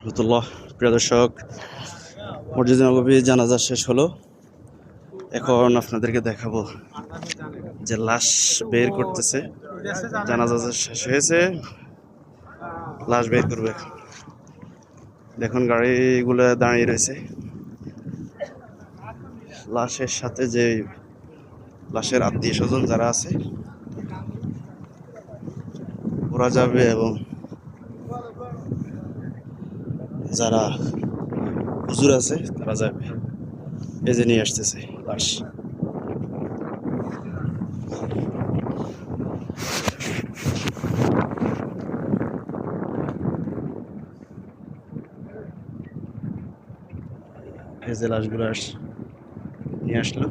রহমতুল্লাহ। প্রিয় দর্শক, মসজিদে নববী জানাজা শেষ হলো। এখন আপনাদেরকে দেখাবো যে লাশ বের করতেছে। জানাজা শেষ হয়েছে, লাশ বের করবে। দেখুন গাড়িগুলো দাঁড়িয়ে রয়েছে। লাশের সাথে যে লাশের আত্মীয় স্বজন যারা আছে ওরা যাবে, এবং যারা হুজুর আছে তারা যাবে। এই যে নিয়ে আসতেছে লাশ। এই যে লাশগুলো নিয়ে আসলো।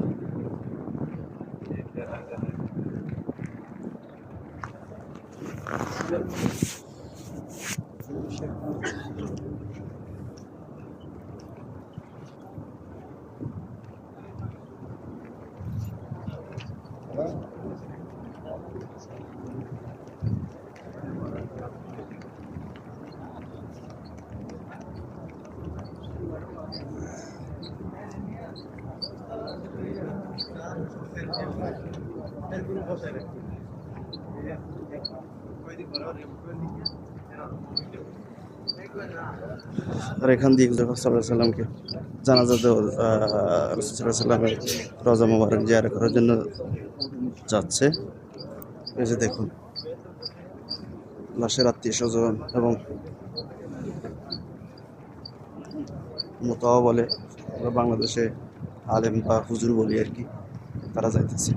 আর এখান দিয়ে সাল্লামকে জানাজা রসুলামের রজা মোবারক জিয়ারত করার জন্য যাচ্ছে। এই যে দেখুন লাশের আত্মীয় স্বজন এবং মোতাওয়া বলে, আমরা বাংলাদেশে আলেম বা হুজুর বলি আর কি, তারা যাইতেছে।